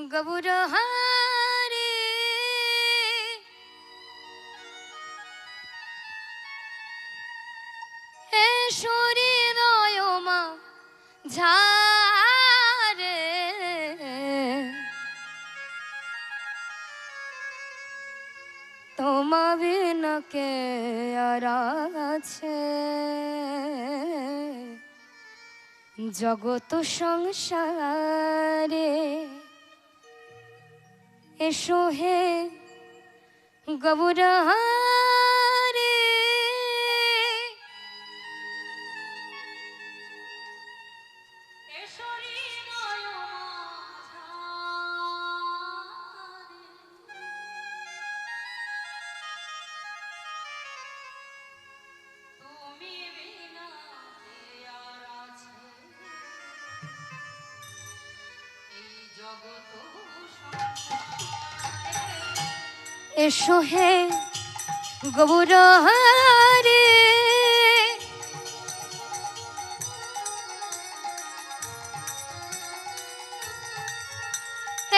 গবুরহারে এসরে নয়মা ঝারে তোমা বিনা কে আর আছে জগত সংসারে এসো হে গবুরহারে এসো হে গবুরহারে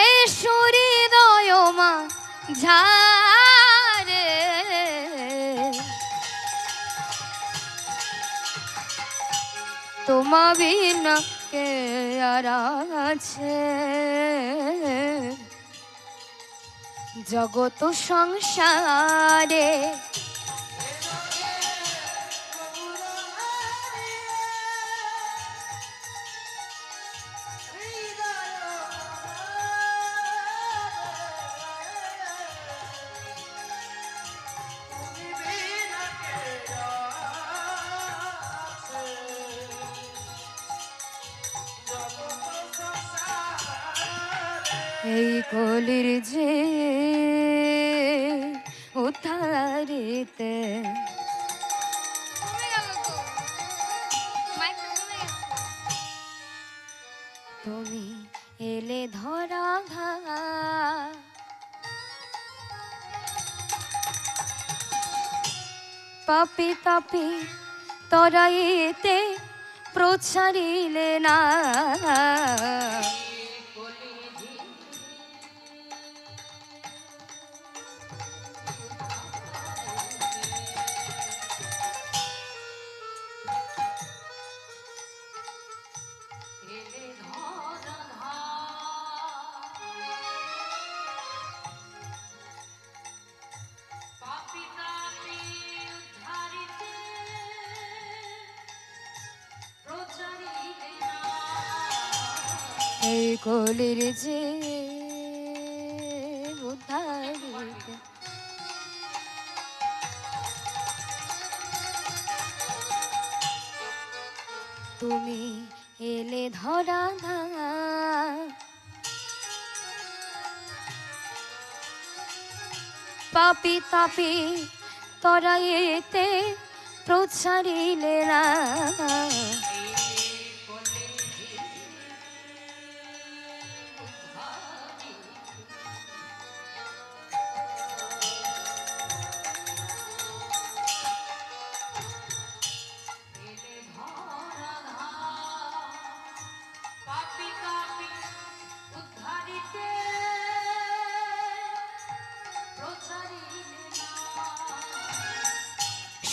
এসো হৃদয়মা ঝারে তোমা বিনা কে আর আছে জগত সংসারে এই কলির যে উদ্ধারিতে তুমি এলে ধরা পাপি তাপি তরাইতে প্রচারিলে না এই কলির যে উদ্ধারিতে তুমি এলে ধরা পাপি তাপি তরাইতে প্রচারিলে না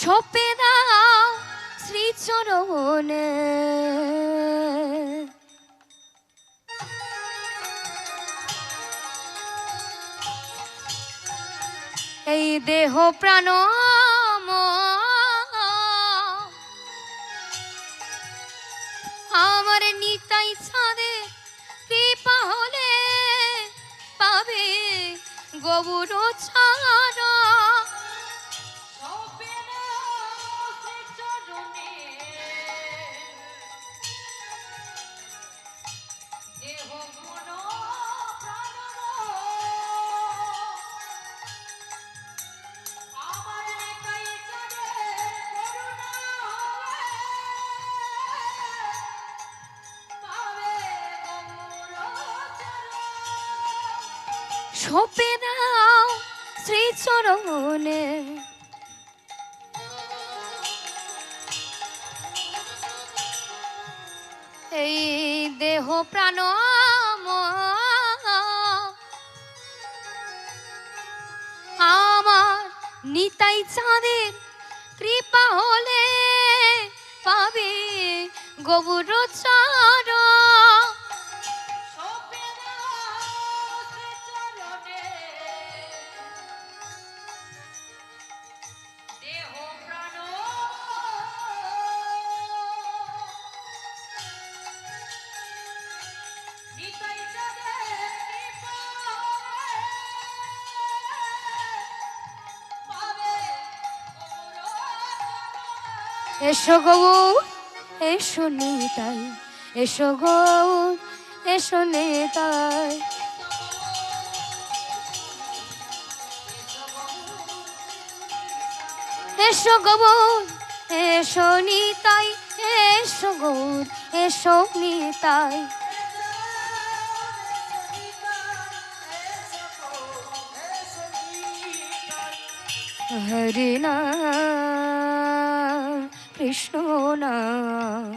সপে দাও শ্রীচরণে এই দেহ প্রাণ আমার নিতাই ছাদে কৃপা হলে পাবে গবুর ছাড় সপে দাও শ্রীচরণে এই দেহ প্রাণ নিতাই চাঁদের কৃপা হলে পাবে গৌর চরণ। এসো গৌর এসো নিতাই, এসো গৌর এসো নিতাই। এসো গৌর এসো নিতাই, এসো গৌর এসো নিতাই। হরে নাম কৃষ্ণ নাম,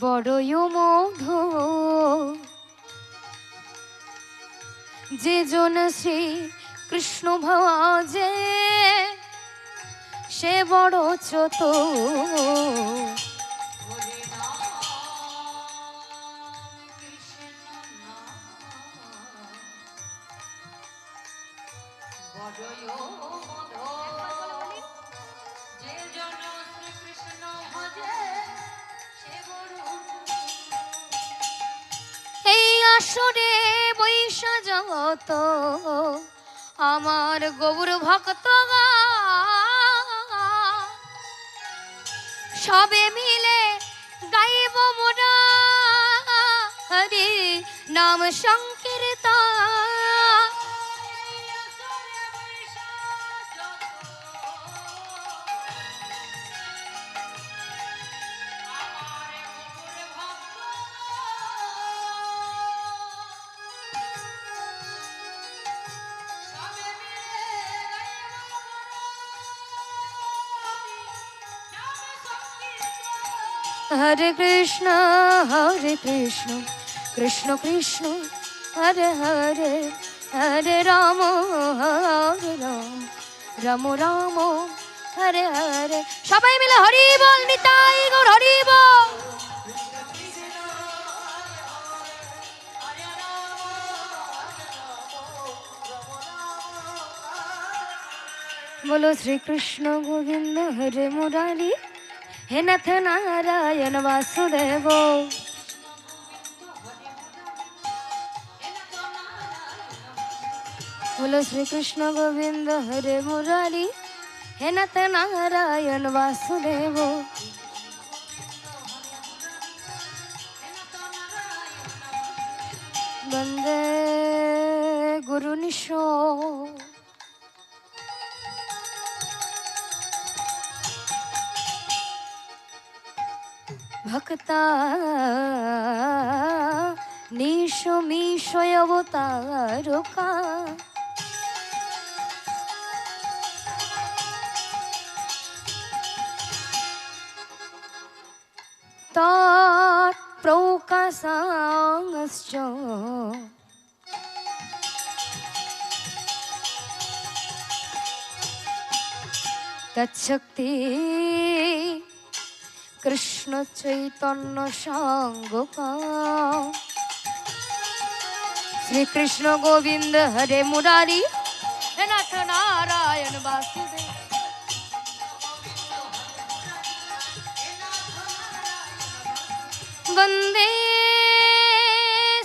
বড়ই মধুর। যে জন শ্রী কৃষ্ণ ভজে সে বড় চতুর। এই আসরে বৈশা জগত আমার গৌর ভক্ত সবে মিলে গাইব মোরা হরি নাম সংকীর্তন। হরে কৃষ্ণ কৃষ্ণ কৃষ্ণ হরে হরে, হরে রাম রাম রাম হরে হরে। সবাই মিলে হরি বল, নিতাই গৌর হরি বল। बोलो श्री कृष्ण गोविंद हरे मुरारी, हे नाथ नारायण वासुदेव। बोलो श्री कृष्ण गोविंद हरे मुरारी, हे नाथ नारायण वासुदेव। वंदे गुरुनिशो भक्ता निशो मीशो अवतारुका। तत्प्रौकाशांश्च तच्छक्ति कृष्ण चैतन्य संगका। श्री कृष्ण गोविंद हरे मुरारी, हे नाथ नारायण वासुदेव। वंदे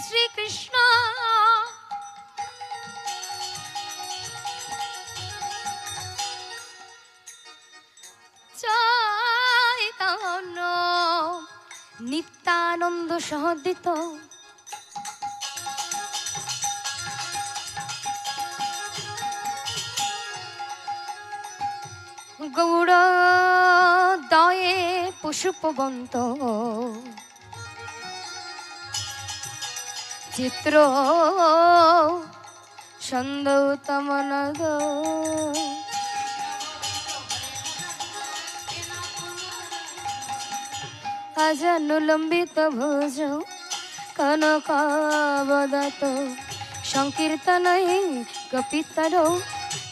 श्री कृष्ण चैतन्य नित्यानंद सहोदित। गौड़ दये पुष्पवंत चित्र छंदोतमनद। अजनुलंबित भुज কনকাবদাত সংকীর্তনৈ কপিতরো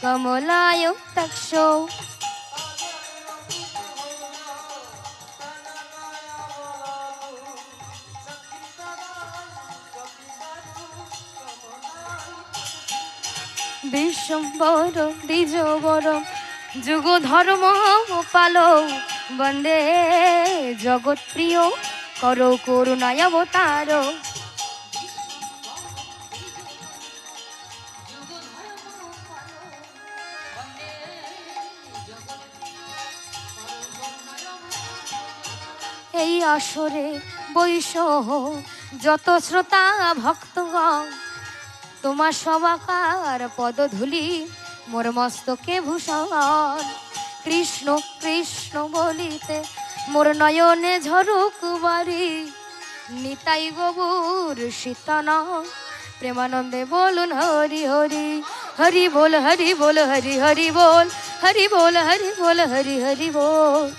কমলায় তক্ষ। বিশ্বম্বর দ্বিজবর যুগ ধর্ম পালো বন্দে জগৎ প্রিয় করো করুণায় অবতার। এই আসরে বৈষহ যত শ্রোতা ভক্তগণ তোমার সবাকার পদধূলি মোর মস্তকে ভূষণ। কৃষ্ণ কৃষ্ণ বলিতে মোর নয়নে ঝরুক বারি নিতাই গবুর শীতন প্রেমানন্দে বলুন হরি হরি। হরি বল হরি বল হরি হরি বল হরি বল হরি বল হরি হরি বল।